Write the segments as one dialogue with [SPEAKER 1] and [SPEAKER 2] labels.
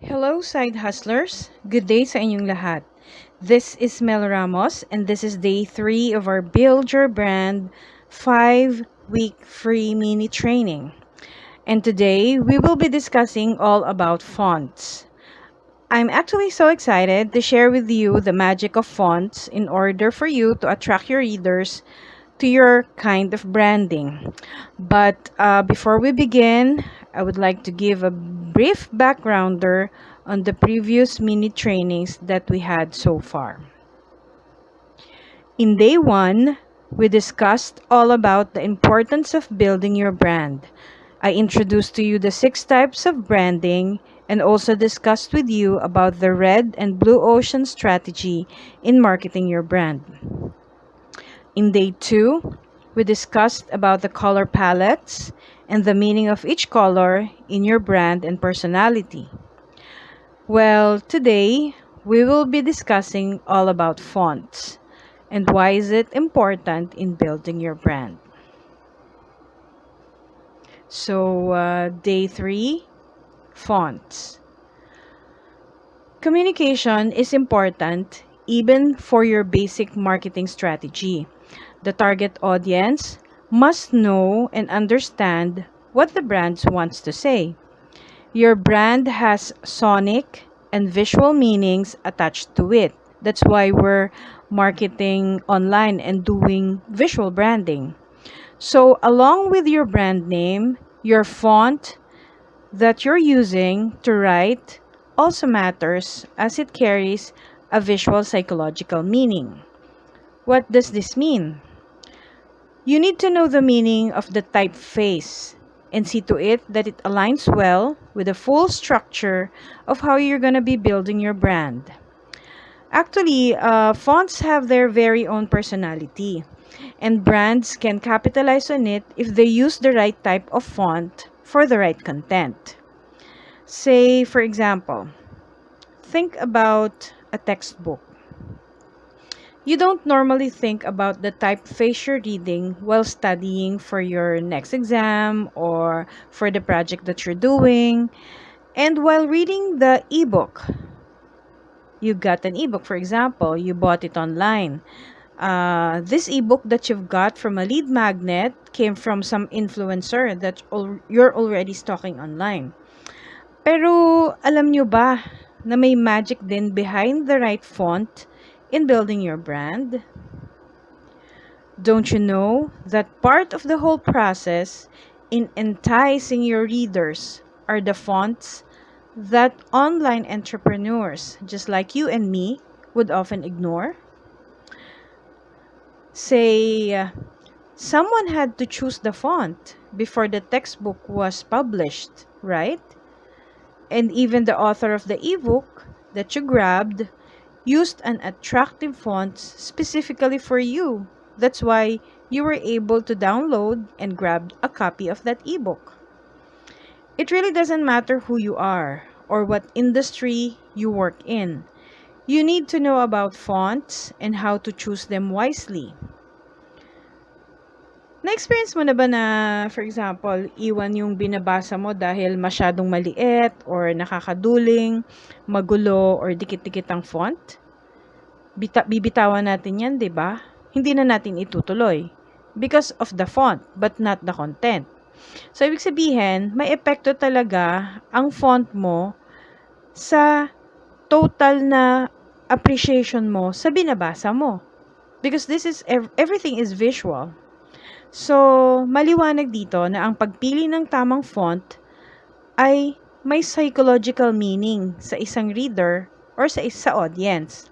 [SPEAKER 1] Hello side hustlers! Good day sa inyong lahat. This is Mel Ramos and this is day 3 of our Build Your Brand 5-week free mini training. And today we will be discussing all about fonts. I'm actually so excited to share with you the magic of fonts in order for you to attract your readers to your kind of branding. But before we begin, I would like to give a brief backgrounder on the previous mini trainings that we had so far. In day 1, we discussed all about the importance of building your brand. I introduced to you the 6 types of branding and also discussed with you about the red and blue ocean strategy in marketing your brand. In day 2, we discussed about the color palettes and the meaning of each color in your brand and personality. Well, today we will be discussing all about fonts and why is it important in building your brand. So, day 3, fonts. Communication is important even for your basic marketing strategy. The target audience must know and understand what the brand wants to say. Your brand has sonic and visual meanings attached to it. That's why we're marketing online and doing visual branding. So, along with your brand name, your font that you're using to write also matters as it carries a visual psychological meaning. What does this mean? You need to know the meaning of the typeface and see to it that it aligns well with the full structure of how you're going to be building your brand. Actually, fonts have their very own personality, and brands can capitalize on it if they use the right type of font for the right content. Say, for example, think about a textbook. You don't normally think about the typeface you're reading while studying for your next exam or for the project that you're doing. And while reading the ebook, you got an ebook, for example, you bought it online. This ebook that you've got from a lead magnet came from some influencer that you're already stalking online. Pero alam nyo ba na may magic din behind the right font in building your brand? Don't you know that part of the whole process in enticing your readers are the fonts that online entrepreneurs, just like you and me, would often ignore? Say, someone had to choose the font before the textbook was published, right? And even the author of the ebook that you grabbed used an attractive font specifically for you. That's why you were able to download and grab a copy of that ebook. It really doesn't matter who you are or what industry you work in. You need to know about fonts and how to choose them wisely. Na-experience mo na ba na, for example, iwan yung binabasa mo dahil masyadong maliit or nakakaduling, magulo, or dikit-dikit ang font? Bibitawan natin yan, di ba? Hindi na natin itutuloy because of the font but not the content. So, ibig sabihin, may epekto talaga ang font mo sa total na appreciation mo sa binabasa mo. Because this is, everything is visual. So, maliwanag dito na ang pagpili ng tamang font ay may psychological meaning sa isang reader or sa audience.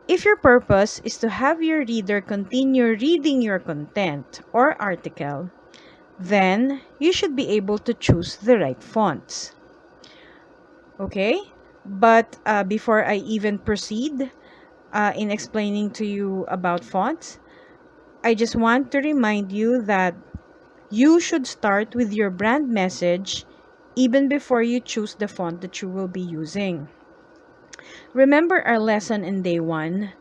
[SPEAKER 1] If your purpose is to have your reader continue reading your content or article, then you should be able to choose the right fonts. Okay? But before I even proceed in explaining to you about fonts, I just want to remind you that you should start with your brand message even before you choose the font that you will be using. Remember our lesson in day 1?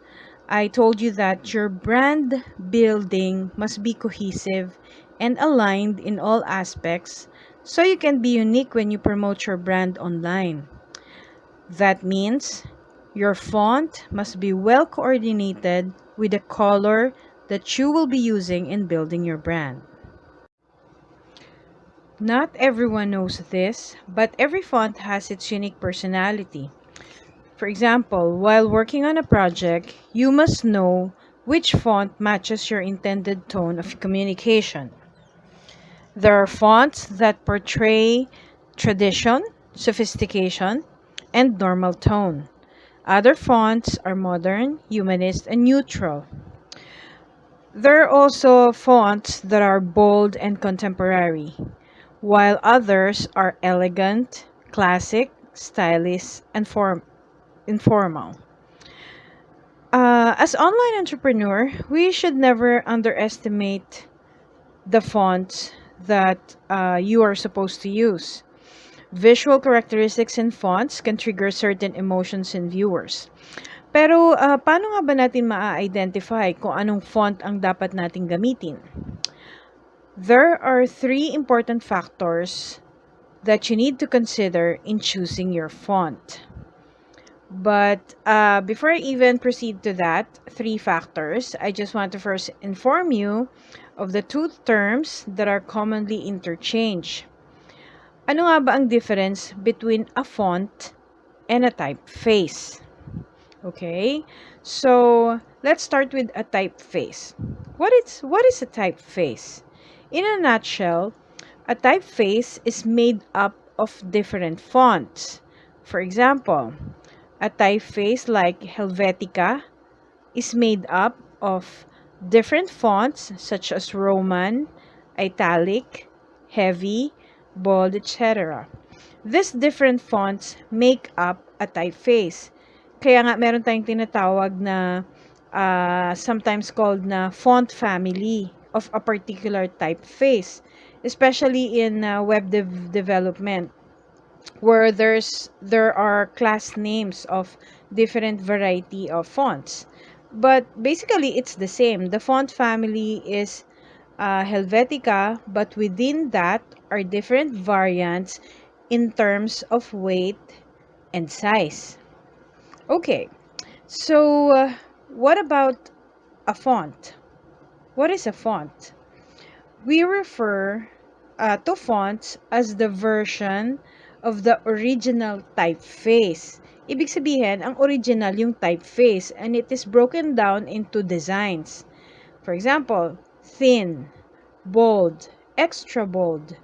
[SPEAKER 1] I told you that your brand building must be cohesive and aligned in all aspects so you can be unique when you promote your brand online. That means your font must be well coordinated with the color that you will be using in building your brand. Not everyone knows this, but every font has its unique personality. For example, while working on a project, you must know which font matches your intended tone of communication. There are fonts that portray tradition, sophistication, and normal tone. Other fonts are modern, humanist, and neutral. There are also fonts that are bold and contemporary, while others are elegant, classic, stylish, and informal. As online entrepreneur, we should never underestimate the fonts that you are supposed to use. Visual characteristics in fonts can trigger certain emotions in viewers. Pero paano nga ba natin ma-identify kung anong font ang dapat nating gamitin? There are three important factors that you need to consider in choosing your font. But before I even proceed to that, three factors, I just want to first inform you of the two terms that are commonly interchanged. Ano nga ba ang difference between a font and a typeface? Okay, so let's start with a typeface. What is a typeface? In a nutshell, a typeface is made up of different fonts. For example, a typeface like Helvetica is made up of different fonts such as Roman, italic, heavy, bold, etc. These different fonts make up a typeface. Kaya nga meron tayong tinatawag na sometimes called na font family of a particular typeface, especially in web development, where there are class names of different variety of fonts. But basically it's the same. The font family is Helvetica, but within that are different variants in terms of weight and size. Okay, so what about a font? What is a font? We refer to fonts as the version of the original typeface. Ibig sabihin, ang original yung typeface, and it is broken down into designs. For example, thin, bold, extra bold.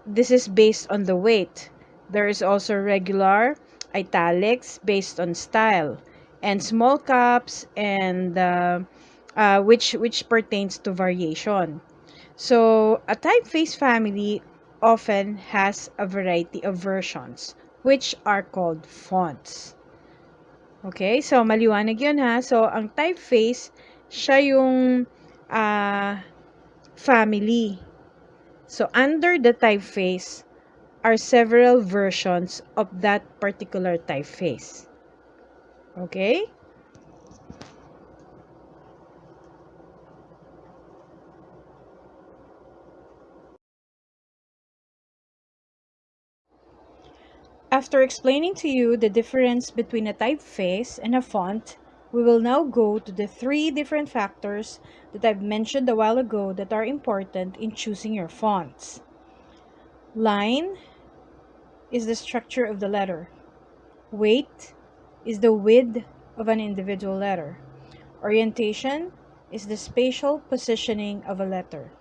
[SPEAKER 1] This is based on the weight. There is also regular, italics based on style, and small caps, and which pertains to variation. So a typeface family often has a variety of versions, which are called fonts. Okay, so maliwanag yun ha. So ang typeface, siya yung family. So under the typeface are several versions of that particular typeface. Okay? After explaining to you the difference between a typeface and a font, we will now go to the three different factors that I've mentioned a while ago that are important in choosing your fonts. Line is the structure of the letter. Weight is the width of an individual letter. Orientation is the spatial positioning of a letter.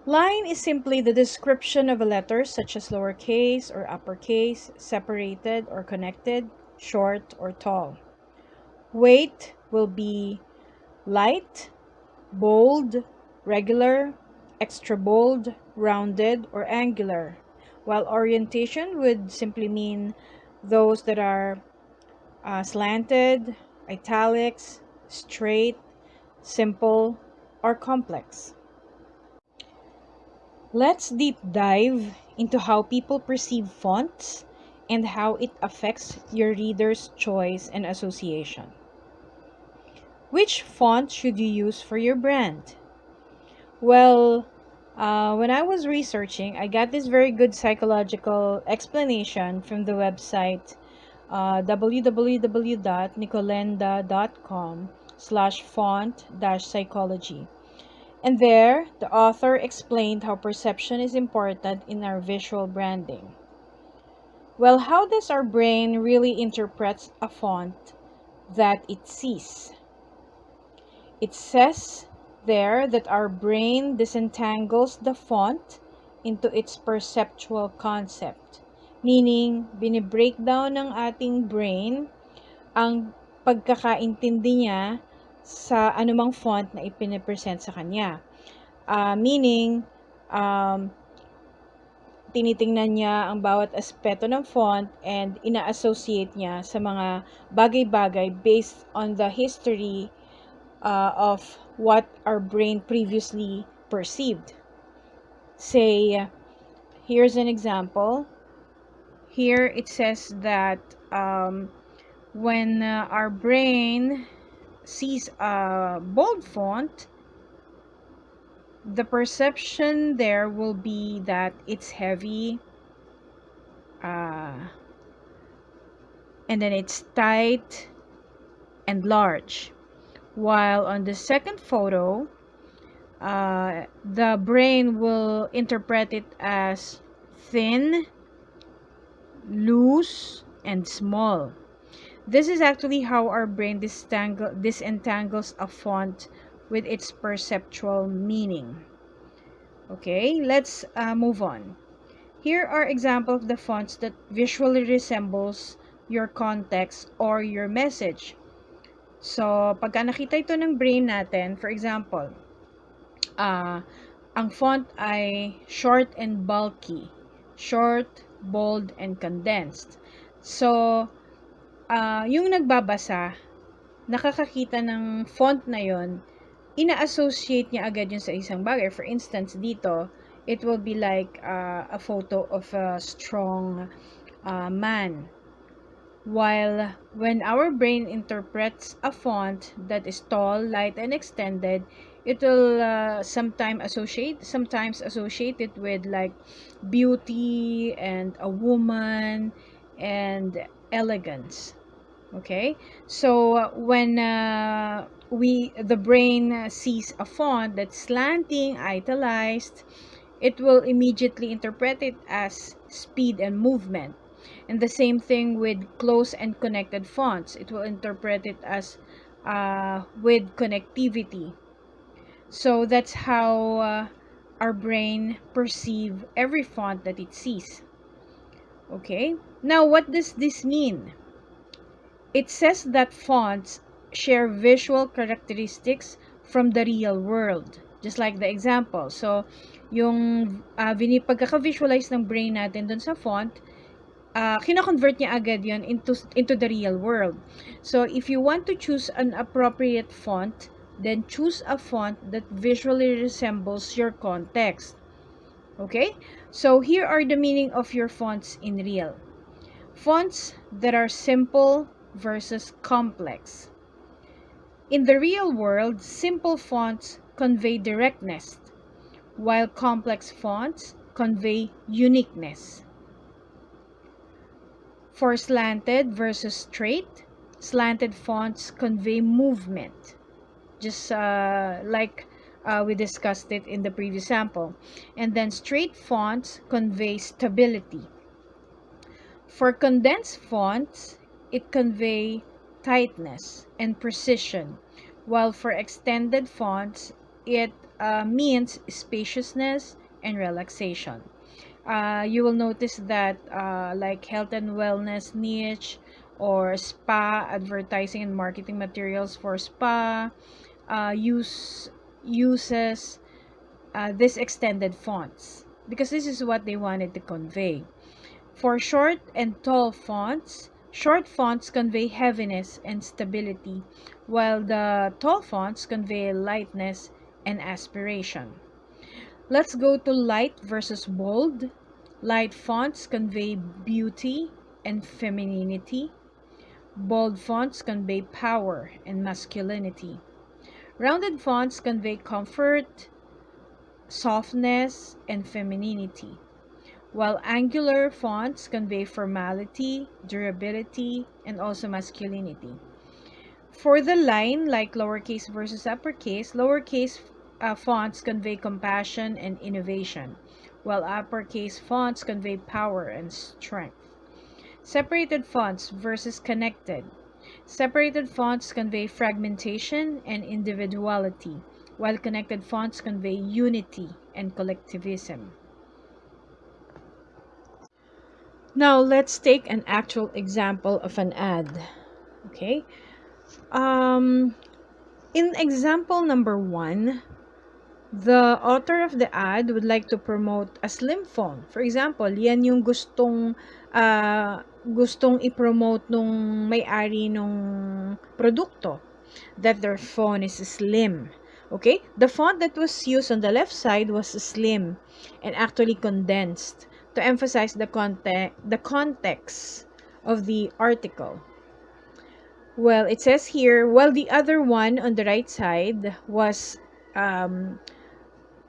[SPEAKER 1] Line is simply the description of a letter, such as lowercase or uppercase, separated or connected, short or tall. Weight will be light, bold, regular, extra bold, rounded, or angular, while orientation would simply mean those that are slanted, italics, straight, simple, or complex. Let's deep dive into how people perceive fonts and how it affects your reader's choice and association. Which font should you use for your brand? Well, When I was researching, I got this very good psychological explanation from the website www.nicolenda.com/font-psychology. And there, the author explained how perception is important in our visual branding. Well, how does our brain really interpret a font that it sees? It says there that our brain disentangles the font into its perceptual concept. Meaning, binibreakdown ng ating brain ang pagkakaintindi niya sa anumang font na ipinipresent sa kanya. Meaning, tinitingnan niya ang bawat aspeto ng font and ina-associate niya sa mga bagay-bagay based on the history of what our brain previously perceived. Say, here's an example. Here it says that when our brain sees a bold font, the perception there will be that it's heavy, and then it's tight and large. While on the second photo, the brain will interpret it as thin, loose, and small. This is actually how our brain disentangles a font with its perceptual meaning. Okay, let's move on. Here are examples of the fonts that visually resembles your context or your message. So, pagka nakita ito ng brain natin, for example, ang font ay short and bulky. Short, bold, and condensed. So, yung nagbabasa, nakakakita ng font na yon, ina-associate niya agad yun sa isang bagay. For instance, dito, it will be like a photo of a strong man. While when our brain interprets a font that is tall, light, and extended, it will sometimes associate it with like beauty and a woman and elegance. Okay, so when the brain sees a font that's slanting, italicized, it will immediately interpret it as speed and movement. And the same thing with close and connected fonts. It will interpret it as with connectivity. So that's how our brain perceive every font that it sees. Okay, now what does this mean? It says that fonts share visual characteristics from the real world. Just like the example. So, yung pagkaka-visualize ng brain natin dun sa font, kina-convert niya agad yon into the real world. So, if you want to choose an appropriate font, then choose a font that visually resembles your context. Okay? So, here are the meaning of your fonts in real. Fonts that are simple versus complex. In the real world, simple fonts convey directness, while complex fonts convey uniqueness. For slanted versus straight, slanted fonts convey movement, just like we discussed it in the previous sample. And then straight fonts convey stability. For condensed fonts, it convey tightness and precision, while for extended fonts, it means spaciousness and relaxation. You will notice that like health and wellness niche or spa advertising and marketing materials for spa uses this extended fonts because this is what they wanted to convey. For short and tall fonts, short fonts convey heaviness and stability, while the tall fonts convey lightness and aspiration. Let's go to light versus bold. Light fonts convey beauty and femininity. Bold fonts convey power and masculinity. Rounded fonts convey comfort, softness, and femininity, while angular fonts convey formality, durability, and also masculinity. For the line, like lowercase versus uppercase, lowercase fonts convey compassion and innovation, while uppercase fonts convey power and strength. Separated fonts versus connected. Separated fonts convey fragmentation and individuality, while connected fonts convey unity and collectivism. Now, let's take an actual example of an ad. Okay. Um, in example number 1, the author of the ad would like to promote a slim phone. For example, yan yung gustong i-promote nung may-ari nung produkto, that their phone is slim. Okay? The font that was used on the left side was slim and actually condensed to emphasize the context of the article. Well, it says here, while the other one on the right side was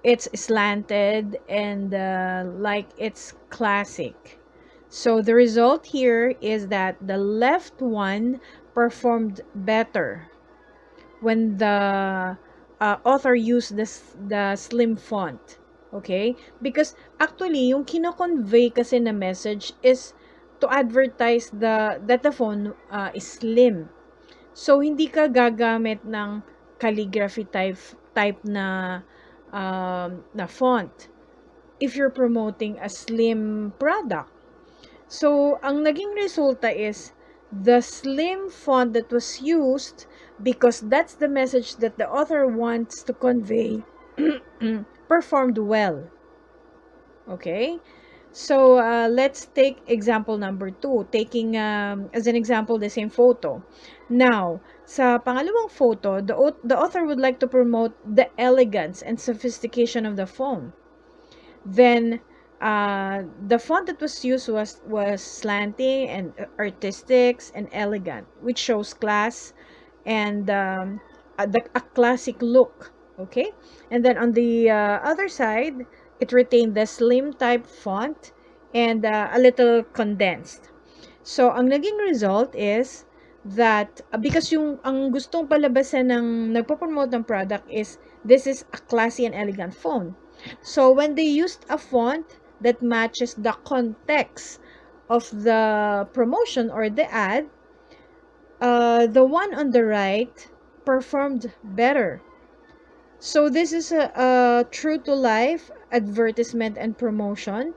[SPEAKER 1] it's slanted and like it's classic. So the result here is that the left one performed better when the author used the slim font. Okay? Because actually, yung kino-convey kasi na message is to advertise that the phone is slim. So, hindi ka gagamit ng calligraphy type na font if you're promoting a slim product. So, ang naging resulta is the slim font that was used, because that's the message that the author wants to convey, performed well. Okay? So, let's take example number 2, taking as an example the same photo. Now, sa pangalawang photo, the author would like to promote the elegance and sophistication of the phone. Then, the font that was used was slanting and artistic and elegant, which shows class and a classic look. Okay? And then on the other side, it retained the slim type font and a little condensed. So, ang naging result is that because ang gustong palabasan ng nagpo-promote ng product is this is a classy and elegant phone. So, when they used a font that matches the context of the promotion or the ad, the one on the right performed better. So, this is a true to life advertisement and promotion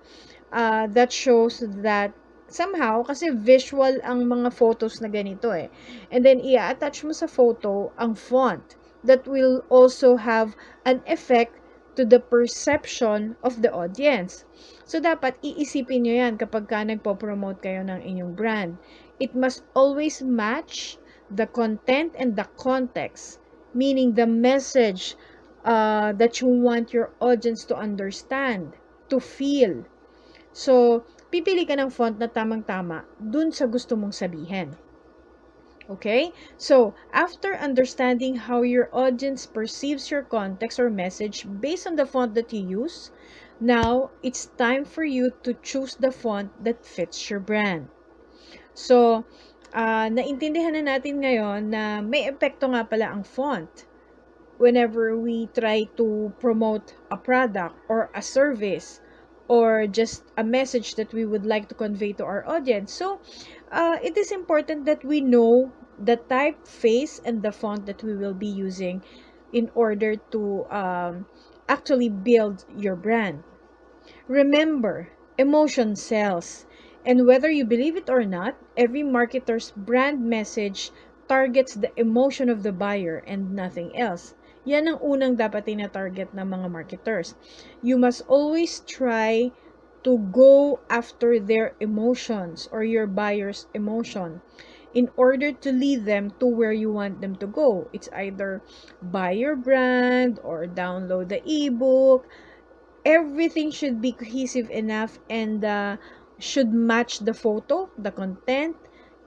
[SPEAKER 1] that shows that somehow, kasi visual ang mga photos na ganito eh. And then, i-attach mo sa photo ang font that will also have an effect to the perception of the audience. So, dapat iisipin nyo yan kapag ka nagpo-promote kayo ng inyong brand. It must always match the content and the context, meaning the message that you want your audience to understand, to feel. So, pipili ka ng font na tamang-tama dun sa gusto mong sabihin. Okay? So, after understanding how your audience perceives your context or message based on the font that you use, now, it's time for you to choose the font that fits your brand. So, naintindihan na natin ngayon na may epekto nga pala ang font whenever we try to promote a product or a service or just a message that we would like to convey to our audience. So, it is important that we know the typeface and the font that we will be using in order to actually build your brand. Remember, emotion sells. And whether you believe it or not, every marketer's brand message targets the emotion of the buyer and nothing else. Yan ang unang dapat tina-target ng mga marketers. You must always try to go after their emotions or your buyer's emotion in order to lead them to where you want them to go. It's either buy your brand or download the ebook. Everything should be cohesive enough and should match the photo, the content,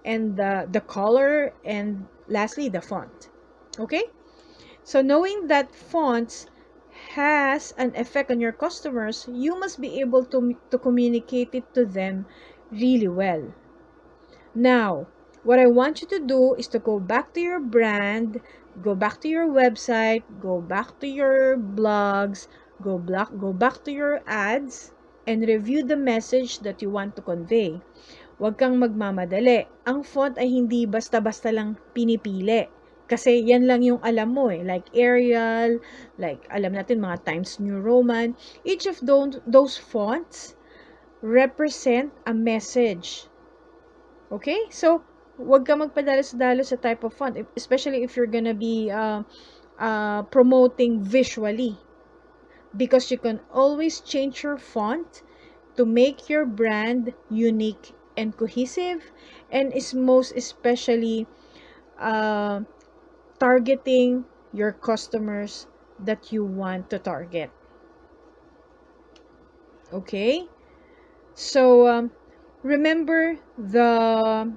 [SPEAKER 1] and the color, and lastly, the font. Okay? So, knowing that fonts has an effect on your customers, you must be able to communicate it to them really well. Now, what I want you to do is to go back to your brand, go back to your website, go back to your blogs, go back to your ads, and review the message that you want to convey. Huwag kang magmamadali. Ang font ay hindi basta-basta lang pinipili. Kasi yan lang yung alam mo eh. Like Arial, like alam natin mga Times New Roman. Each of those fonts represent a message. Okay? So, huwag ka magpadalos-dalos sa type of font, especially if you're gonna be promoting visually. Because you can always change your font to make your brand unique and cohesive, and is most especially targeting your customers that you want to target. Okay? So, remember the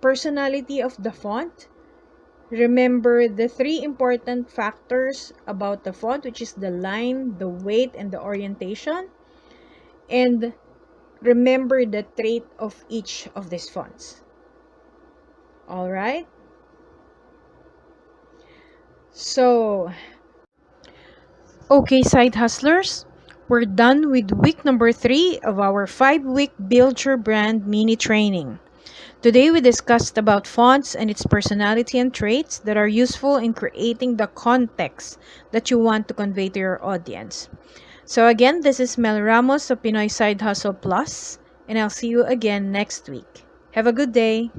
[SPEAKER 1] personality of the font. Remember the 3 important factors about the font, which is the line, the weight, and the orientation. And remember the trait of each of these fonts. All right? So, okay, side hustlers, we're done with week number 3 of our 5-week Build Your Brand mini training. Today we discussed about fonts and its personality and traits that are useful in creating the context that you want to convey to your audience. So again, this is Mel Ramos of Pinoy Side Hustle Plus, and I'll see you again next week. Have a good day.